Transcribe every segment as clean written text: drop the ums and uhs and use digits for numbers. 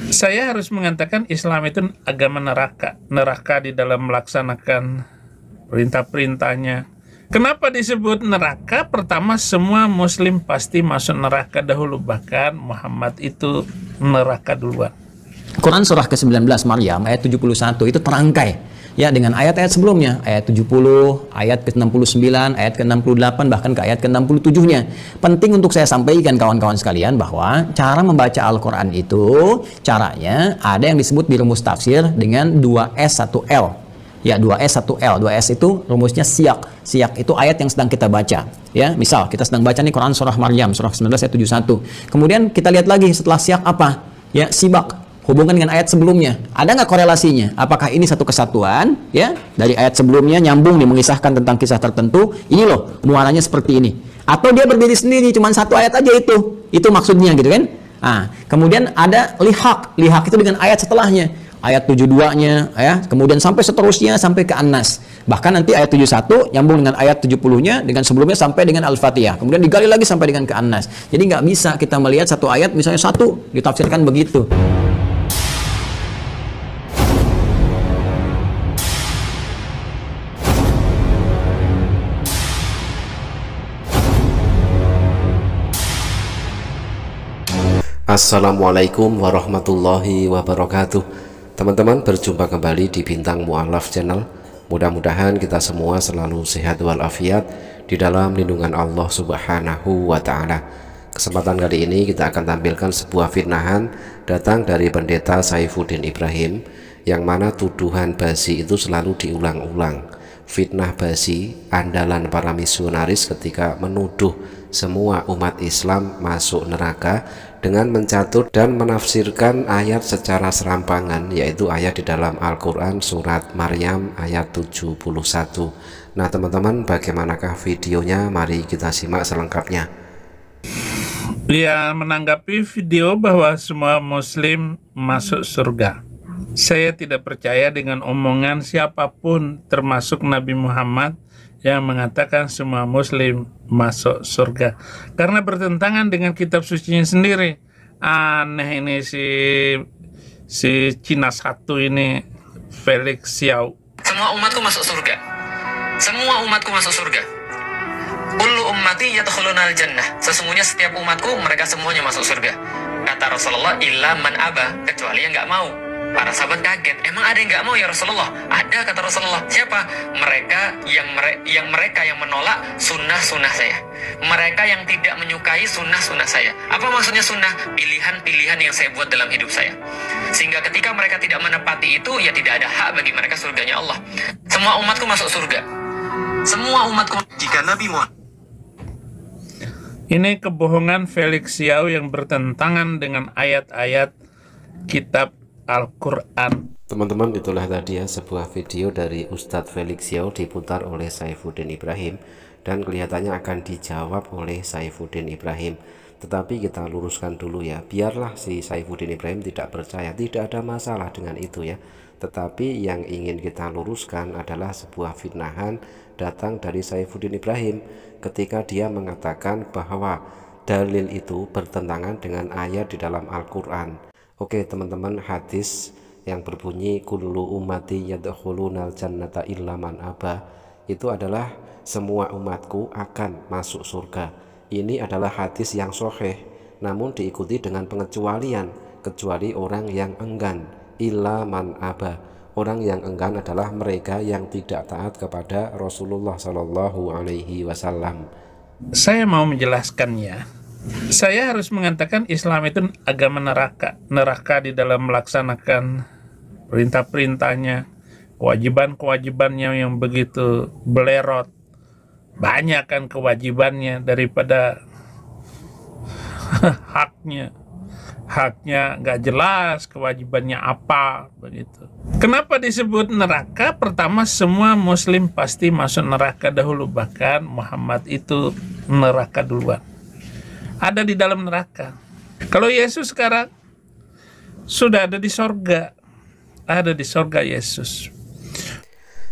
Saya harus mengatakan Islam itu agama neraka. Neraka di dalam melaksanakan perintah-perintahnya. Kenapa disebut neraka? Pertama, semua muslim pasti masuk neraka dahulu. Bahkan Muhammad itu neraka duluan. Quran surah ke-19 Maryam ayat 71 itu terangkai ya dengan ayat-ayat sebelumnya, ayat 70, ayat ke-69, ayat ke-68, bahkan ke ayat ke-67-nya. Penting untuk saya sampaikan kawan-kawan sekalian bahwa cara membaca Al-Quran itu caranya ada yang disebut di rumus tafsir dengan 2S 1L. Ya, 2S 1L. 2S itu rumusnya siyak. Siyak itu ayat yang sedang kita baca. Ya, misal kita sedang baca nih Quran surah Maryam surah 19 ayat 71. Kemudian kita lihat lagi setelah siyak apa? Ya, sibak. Hubungkan dengan ayat sebelumnya. Ada nggak korelasinya? Apakah ini satu kesatuan? Ya, dari ayat sebelumnya nyambung nih mengisahkan tentang kisah tertentu. Ini loh muaranya seperti ini. Atau dia berdiri sendiri, cuma satu ayat aja itu. Itu maksudnya gitu kan? Nah, kemudian ada lihak. Lihak itu dengan ayat setelahnya. Ayat 72-nya, ya, kemudian sampai seterusnya sampai ke An-Nas. Bahkan nanti ayat 71 nyambung dengan ayat 70-nya dengan sebelumnya sampai dengan Al-Fatihah. Kemudian digali lagi sampai dengan ke An-Nas. Jadi nggak bisa kita melihat satu ayat misalnya satu ditafsirkan begitu. Assalamualaikum warahmatullahi wabarakatuh. Teman-teman, berjumpa kembali di Bintang Mu'alaf Channel. Mudah-mudahan kita semua selalu sehat walafiat di dalam lindungan Allah Subhanahu wa Ta'ala. Kesempatan kali ini kita akan tampilkan sebuah fitnahan datang dari pendeta Saifuddin Ibrahim, yang mana tuduhan basi itu selalu diulang-ulang. Fitnah basi andalan para misionaris ketika menuduh semua umat Islam masuk neraka dengan mencatur dan menafsirkan ayat secara serampangan, yaitu ayat di dalam Al-Quran surat Maryam ayat 71. Nah teman-teman, bagaimanakah videonya? Mari kita simak selengkapnya. Dia menanggapi video bahwa semua muslim masuk surga. Saya tidak percaya dengan omongan siapapun termasuk Nabi Muhammad yang mengatakan semua muslim masuk surga, karena bertentangan dengan kitab sucinya sendiri. Aneh ini si Cina satu ini, Felix Xiao. Semua umatku masuk surga. Semua umatku masuk surga. Kullu ummati yadkhulunal jannah. Sesungguhnya setiap umatku mereka semuanya masuk surga. Kata Rasulullah, illa man aba, kecuali yang nggak mau. Para sahabat kaget, emang ada yang nggak mau ya Rasulullah? Ada, kata Rasulullah. Siapa? Mereka yang menolak sunnah-sunnah saya. Mereka yang tidak menyukai sunnah-sunnah saya. Apa maksudnya sunnah? Pilihan-pilihan yang saya buat dalam hidup saya. Sehingga ketika mereka tidak menepati itu, ya tidak ada hak bagi mereka surganya Allah. Semua umatku masuk surga. Semua umatku. Jika Nabi Muhammad. Ini kebohongan Felix Xiao yang bertentangan dengan ayat-ayat kitab Al-Quran. Teman-teman, itulah tadi ya sebuah video dari Ustadz Felix Xiao diputar oleh Saifuddin Ibrahim, dan kelihatannya akan dijawab oleh Saifuddin Ibrahim. Tetapi kita luruskan dulu ya, biarlah si Saifuddin Ibrahim tidak percaya, tidak ada masalah dengan itu ya. Tetapi yang ingin kita luruskan adalah sebuah fitnahan datang dari Saifuddin Ibrahim ketika dia mengatakan bahwa dalil itu bertentangan dengan ayat di dalam Al-Quran. Oke teman-teman, hadis yang berbunyi kullu ummati yadkhulunal jannata illa man aba, itu adalah semua umatku akan masuk surga. Ini adalah hadis yang sahih, namun diikuti dengan pengecualian, kecuali orang yang enggan. Illa man aba, orang yang enggan adalah mereka yang tidak taat kepada Rasulullah Shallallahu Alaihi Wasallam. Saya mau menjelaskannya. Saya harus mengatakan Islam itu agama neraka. Neraka di dalam melaksanakan perintah-perintahnya, kewajiban-kewajibannya yang begitu belerot. Banyak kan kewajibannya daripada haknya. Haknya nggak jelas, kewajibannya apa, begitu. Kenapa disebut neraka? Pertama, semua muslim pasti masuk neraka dahulu. Bahkan Muhammad itu neraka duluan. Ada di dalam neraka. Kalau Yesus sekarang sudah ada di sorga. Ada di sorga Yesus.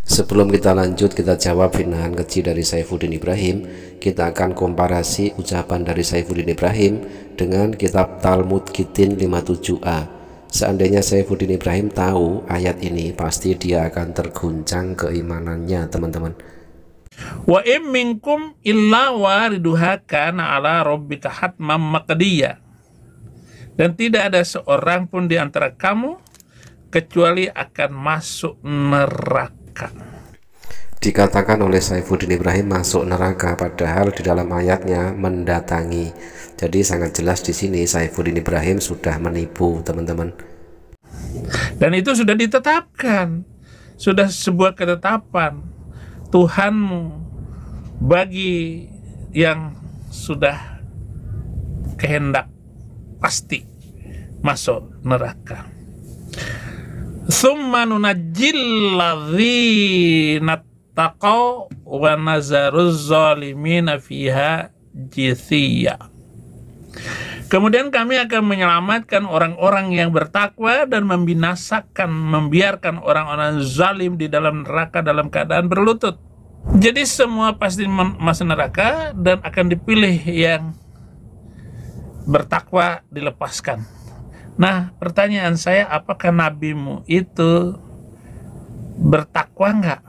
Sebelum kita lanjut, kita jawab fitnahan kecil dari Saifuddin Ibrahim. Kita akan komparasi ucapan dari Saifuddin Ibrahim dengan kitab Talmud Gitin 57a. Seandainya Saifuddin Ibrahim tahu ayat ini, pasti dia akan terguncang keimanannya, teman-teman. Wa im minkum illa wariduha kana ala rabbika hatmam maqdiya. Dan tidak ada seorang pun di antara kamu kecuali akan masuk neraka. Dikatakan oleh Saifuddin Ibrahim masuk neraka, padahal di dalam ayatnya mendatangi. Jadi sangat jelas di sini Saifuddin Ibrahim sudah menipu, teman-teman. Dan itu sudah ditetapkan, sudah sebuah ketetapan Tuhanmu bagi yang sudah kehendak pasti masuk neraka. Tsumma nunajjil ladzina taqaw wa nazaruz zalimina fiha jithiya. Kemudian kami akan menyelamatkan orang-orang yang bertakwa dan membiarkan orang-orang zalim di dalam neraka dalam keadaan berlutut. Jadi semua pasti masuk neraka dan akan dipilih yang bertakwa dilepaskan. Nah, pertanyaan saya, apakah nabimu itu bertakwa enggak?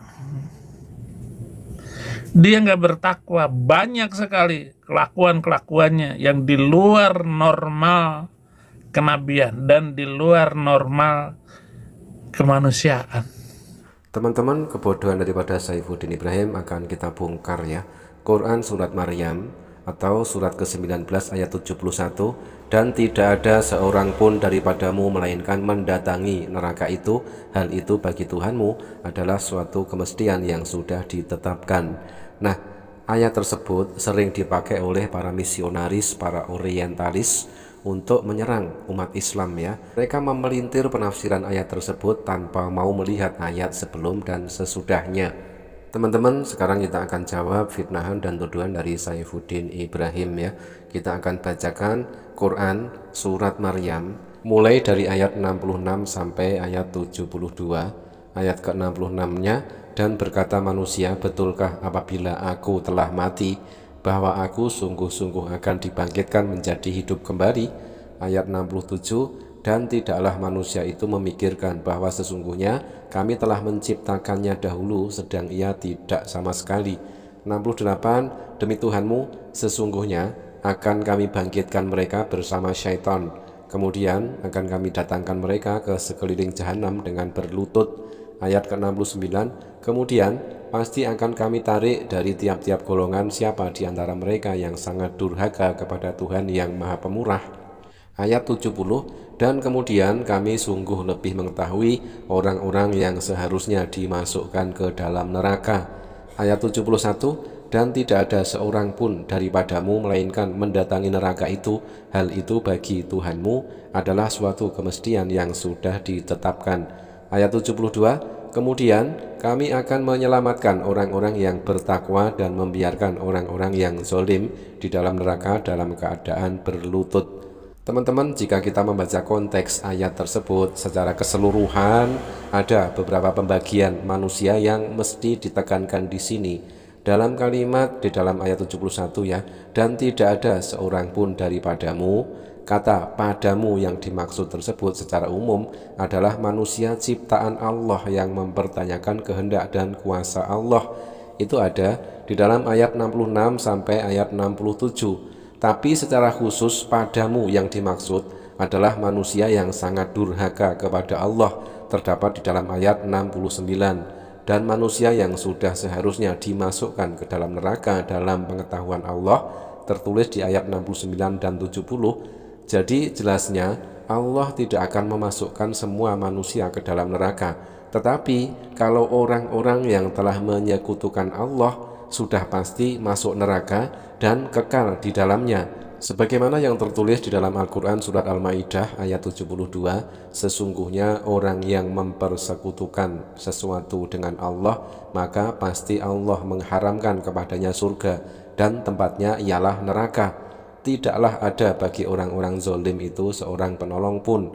Dia nggak bertakwa, banyak sekali kelakuan-kelakuannya yang di luar normal kenabian dan di luar normal kemanusiaan. Teman-teman, kebodohan daripada Saifuddin Ibrahim akan kita bongkar ya. Quran surat Maryam atau surat ke-19 ayat 71, dan tidak ada seorang pun daripadamu melainkan mendatangi neraka itu, hal itu bagi Tuhanmu adalah suatu kemestian yang sudah ditetapkan. Nah, ayat tersebut sering dipakai oleh para misionaris, para orientalis untuk menyerang umat Islam ya. Mereka memelintir penafsiran ayat tersebut tanpa mau melihat ayat sebelum dan sesudahnya. Teman-teman, sekarang kita akan jawab fitnahan dan tuduhan dari Saifuddin Ibrahim ya. Kita akan bacakan Quran surat Maryam mulai dari ayat 66 sampai ayat 72. Ayat ke-66-nya, dan berkata manusia, betulkah apabila aku telah mati, bahwa aku sungguh-sungguh akan dibangkitkan menjadi hidup kembali. Ayat 67, dan tidaklah manusia itu memikirkan bahwa sesungguhnya kami telah menciptakannya dahulu, sedang ia tidak sama sekali. 68, demi Tuhanmu, sesungguhnya akan kami bangkitkan mereka bersama syaitan. Kemudian akan kami datangkan mereka ke sekeliling jahanam dengan berlutut. Ayat ke-69, kemudian pasti akan kami tarik dari tiap-tiap golongan siapa di antara mereka yang sangat durhaka kepada Tuhan yang Maha Pemurah. Ayat 70, dan kemudian kami sungguh lebih mengetahui orang-orang yang seharusnya dimasukkan ke dalam neraka. Ayat 71, dan tidak ada seorang pun daripadamu melainkan mendatangi neraka itu, hal itu bagi Tuhanmu adalah suatu kemestian yang sudah ditetapkan. Ayat 72, kemudian kami akan menyelamatkan orang-orang yang bertakwa dan membiarkan orang-orang yang zalim di dalam neraka dalam keadaan berlutut. Teman-teman, jika kita membaca konteks ayat tersebut secara keseluruhan, ada beberapa pembagian manusia yang mesti ditekankan di sini. Dalam kalimat di dalam ayat 71 ya, dan tidak ada seorang pun daripadamu, kata padamu yang dimaksud tersebut secara umum adalah manusia ciptaan Allah yang mempertanyakan kehendak dan kuasa Allah. Itu ada di dalam ayat 66 sampai ayat 67. Tapi secara khusus padamu yang dimaksud adalah manusia yang sangat durhaka kepada Allah, terdapat di dalam ayat 69. Dan manusia yang sudah seharusnya dimasukkan ke dalam neraka dalam pengetahuan Allah, tertulis di ayat 69 dan 70. Jadi jelasnya Allah tidak akan memasukkan semua manusia ke dalam neraka. Tetapi kalau orang-orang yang telah menyekutukan Allah sudah pasti masuk neraka dan kekal di dalamnya. Sebagaimana yang tertulis di dalam Al-Quran surat Al-Ma'idah ayat 72, sesungguhnya orang yang mempersekutukan sesuatu dengan Allah, maka pasti Allah mengharamkan kepadanya surga dan tempatnya ialah neraka. Tidaklah ada bagi orang-orang zalim itu seorang penolong pun.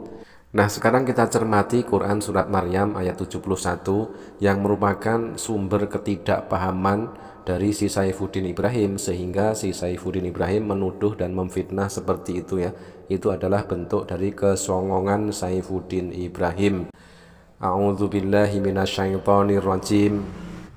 Nah, sekarang kita cermati Quran surat Maryam ayat 71 yang merupakan sumber ketidakpahaman dari si Saifuddin Ibrahim, sehingga si Saifuddin Ibrahim menuduh dan memfitnah seperti itu ya. Itu adalah bentuk dari kesongongan Saifuddin Ibrahim. A'udzubillahi minasyaitonirrajim.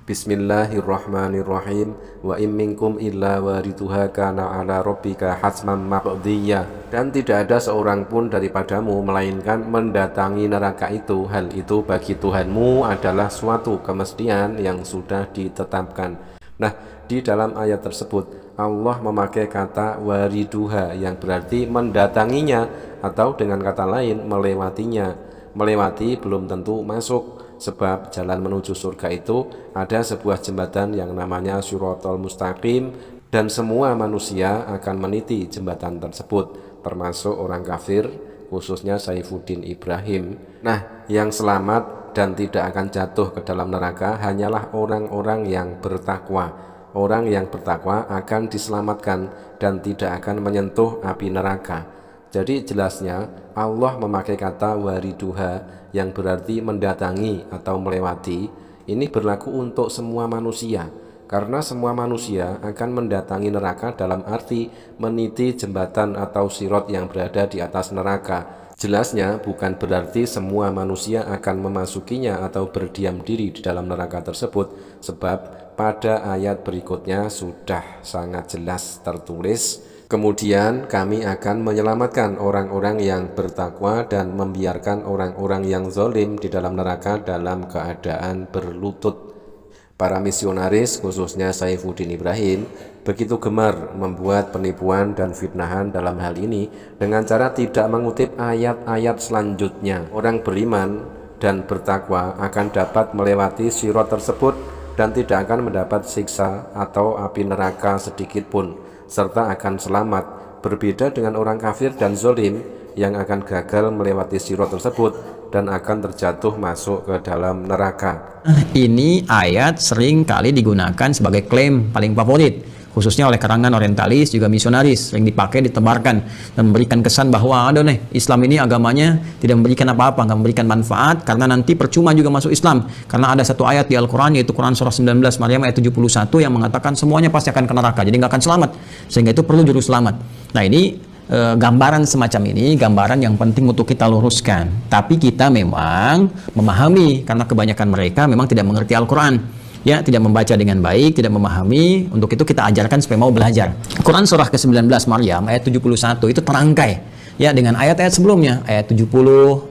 Bismillahirrahmanirrahim. Wa in minkum illa waridhuha kana ala rabbika hatman maqdiyya. Dan tidak ada seorang pun daripadamu melainkan mendatangi neraka itu. Hal itu bagi Tuhanmu adalah suatu kemestian yang sudah ditetapkan. Nah, di dalam ayat tersebut Allah memakai kata wariduha yang berarti mendatanginya, atau dengan kata lain melewatinya. Melewati belum tentu masuk, sebab jalan menuju surga itu ada sebuah jembatan yang namanya Shiratal Mustaqim, dan semua manusia akan meniti jembatan tersebut, termasuk orang kafir, khususnya Saifuddin Ibrahim. Nah, yang selamat dan tidak akan jatuh ke dalam neraka hanyalah orang-orang yang bertakwa. Orang yang bertakwa akan diselamatkan dan tidak akan menyentuh api neraka. Jadi jelasnya Allah memakai kata wariduha yang berarti mendatangi atau melewati. Ini berlaku untuk semua manusia, karena semua manusia akan mendatangi neraka dalam arti meniti jembatan atau sirat yang berada di atas neraka. Jelasnya bukan berarti semua manusia akan memasukinya atau berdiam diri di dalam neraka tersebut, sebab pada ayat berikutnya sudah sangat jelas tertulis, kemudian kami akan menyelamatkan orang-orang yang bertakwa dan membiarkan orang-orang yang zalim di dalam neraka dalam keadaan berlutut. Para misionaris, khususnya Saifuddin Ibrahim, begitu gemar membuat penipuan dan fitnahan dalam hal ini dengan cara tidak mengutip ayat-ayat selanjutnya. Orang beriman dan bertakwa akan dapat melewati sirat tersebut dan tidak akan mendapat siksa atau api neraka sedikit pun, serta akan selamat. Berbeda dengan orang kafir dan zalim yang akan gagal melewati sirat tersebut dan akan terjatuh masuk ke dalam neraka. Ini ayat sering kali digunakan sebagai klaim paling favorit, khususnya oleh kalangan orientalis juga misionaris, sering dipakai, ditebarkan dan memberikan kesan bahwa ada nih Islam ini agamanya tidak memberikan apa-apa, nggak memberikan manfaat, karena nanti percuma juga masuk Islam, karena ada satu ayat di Al-Quran, yaitu Quran surah 19 Maryam ayat 71 yang mengatakan semuanya pasti akan ke neraka, jadi nggak akan selamat, sehingga itu perlu juru selamat. Nah, ini gambaran semacam ini, gambaran yang penting untuk kita luruskan. Tapi kita memang memahami, karena kebanyakan mereka memang tidak mengerti Al-Quran, ya, tidak membaca dengan baik, tidak memahami. Untuk itu kita ajarkan supaya mau belajar. Quran surah ke-19 Maryam ayat 71 itu terangkai ya dengan ayat-ayat sebelumnya, ayat 70,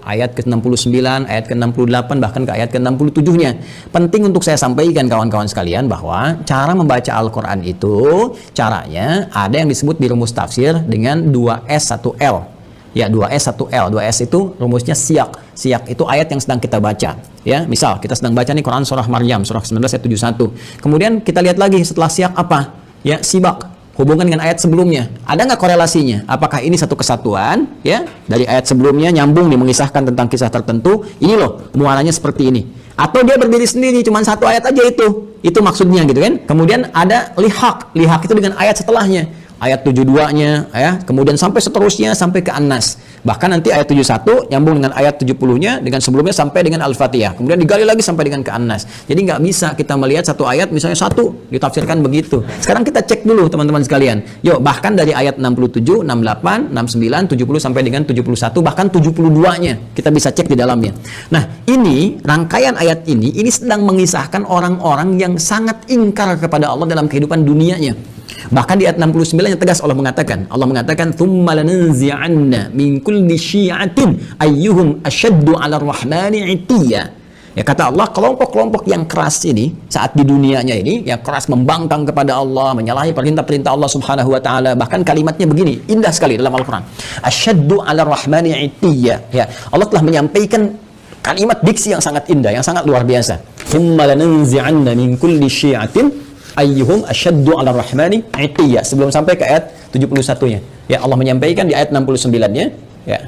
ayat ke-69, ayat ke-68, bahkan ke ayat ke-67-nya. Penting untuk saya sampaikan kawan-kawan sekalian bahwa cara membaca Al-Quran itu caranya ada yang disebut di rumus tafsir dengan 2S 1L. Ya, 2S 1L. 2S itu rumusnya siyak. Siyak itu ayat yang sedang kita baca. Ya, misal kita sedang baca nih Quran surah Maryam surah 19 ayat 71. Kemudian kita lihat lagi setelah siyak apa? Ya, sibak. Hubungan dengan ayat sebelumnya, ada nggak korelasinya? Apakah ini satu kesatuan, ya, dari ayat sebelumnya nyambung nih mengisahkan tentang kisah tertentu, ini loh muaranya seperti ini, atau dia berdiri sendiri, cuma satu ayat aja itu maksudnya gitu kan? Kemudian ada lihaq, lihaq itu dengan ayat setelahnya, ayat 72-nya, ya, kemudian sampai seterusnya sampai ke An-Nas. Bahkan nanti ayat 71 nyambung dengan ayat 70-nya dengan sebelumnya sampai dengan Al-Fatihah. Kemudian digali lagi sampai dengan ke An-Nas. Jadi nggak bisa kita melihat satu ayat misalnya satu ditafsirkan begitu. Sekarang kita cek dulu teman-teman sekalian. Yuk, bahkan dari ayat 67, 68, 69, 70 sampai dengan 71, bahkan 72-nya kita bisa cek di dalamnya. Nah, ini rangkaian ayat ini sedang mengisahkan orang-orang yang sangat ingkar kepada Allah dalam kehidupan dunianya. Bahkan di ayat 69 yang tegas Allah mengatakan thumma lananzi'anna min kulli syi'atin ayyuhum ashaddu 'ala ar-rahmani 'itiyya. Ya, kata Allah, kelompok-kelompok yang keras ini saat di dunianya ini, yang keras membangkang kepada Allah, menyalahi perintah-perintah Allah Subhanahu wa taala, bahkan kalimatnya begini, indah sekali dalam Al-Qur'an. Ashaddu 'ala ar-rahmani 'itiyya. Ya, Allah telah menyampaikan kalimat diksi yang sangat indah, yang sangat luar biasa. Thumma lananzi'anna min kulli syi'atin ayyuhum asyaddu 'ala rahmani 'itiyya, sebelum sampai ke ayat 71-nya. Ya, Allah menyampaikan di ayat 69-nya, ya.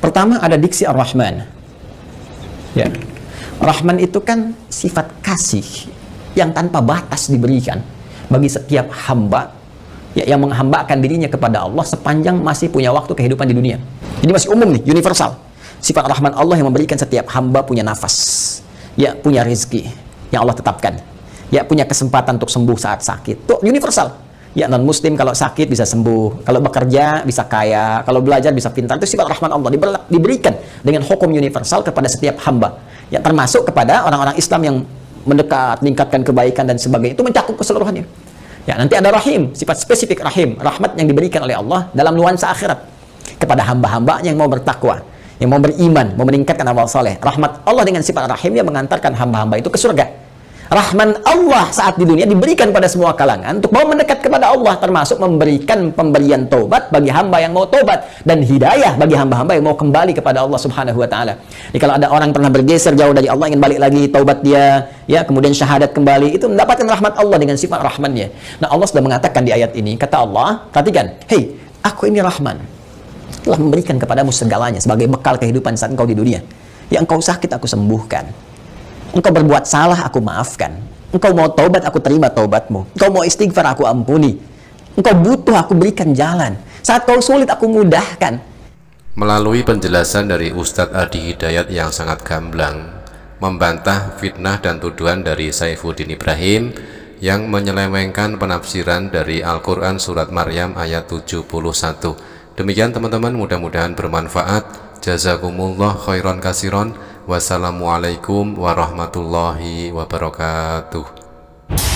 Pertama ada diksi Ar-Rahman. Ya. Rahman itu kan sifat kasih yang tanpa batas diberikan bagi setiap hamba, ya, yang menghambakan dirinya kepada Allah sepanjang masih punya waktu kehidupan di dunia. Jadi masih umum nih, universal. Sifat Rahman Allah yang memberikan setiap hamba punya nafas, ya, punya rezeki yang Allah tetapkan. ya punya kesempatan untuk sembuh saat sakit. Itu universal. Ya, non muslim kalau sakit bisa sembuh, kalau bekerja bisa kaya, kalau belajar bisa pintar. Itu sifat rahman Allah diberikan dengan hukum universal kepada setiap hamba. Ya, termasuk kepada orang-orang Islam yang mendekat, meningkatkan kebaikan dan sebagainya. Itu mencakup keseluruhannya. Ya, nanti ada rahim, sifat spesifik rahim, rahmat yang diberikan oleh Allah dalam nuansa akhirat kepada hamba-hamba yang mau bertakwa, yang mau beriman, mau meningkatkan amal soleh. Rahmat Allah dengan sifat rahim yang mengantarkan hamba-hamba itu ke surga. Rahman Allah saat di dunia diberikan pada semua kalangan untuk mau mendekat kepada Allah, termasuk memberikan pemberian taubat bagi hamba yang mau taubat dan hidayah bagi hamba-hamba yang mau kembali kepada Allah Subhanahu wa taala. Jadi kalau ada orang pernah bergeser jauh dari Allah ingin balik lagi, taubat dia, ya, kemudian syahadat kembali, itu mendapatkan rahmat Allah dengan sifat rahmannya. Nah, Allah sudah mengatakan di ayat ini, kata Allah, perhatikan, "Hei, aku ini Rahman, telah memberikan kepadamu segalanya sebagai bekal kehidupan saat engkau di dunia. Ya, engkau sakit aku sembuhkan. Engkau berbuat salah, aku maafkan. Engkau mau taubat, aku terima taubatmu. Engkau mau istighfar, aku ampuni. Engkau butuh, aku berikan jalan. Saat kau sulit, aku mudahkan." Melalui penjelasan dari Ustadz Adi Hidayat yang sangat gamblang, membantah fitnah dan tuduhan dari Saifuddin Ibrahim yang menyelewengkan penafsiran dari Al-Quran Surat Maryam ayat 71. Demikian teman-teman, mudah-mudahan bermanfaat. Jazakumullah khairan kasiron. Wassalamualaikum warahmatullahi wabarakatuh.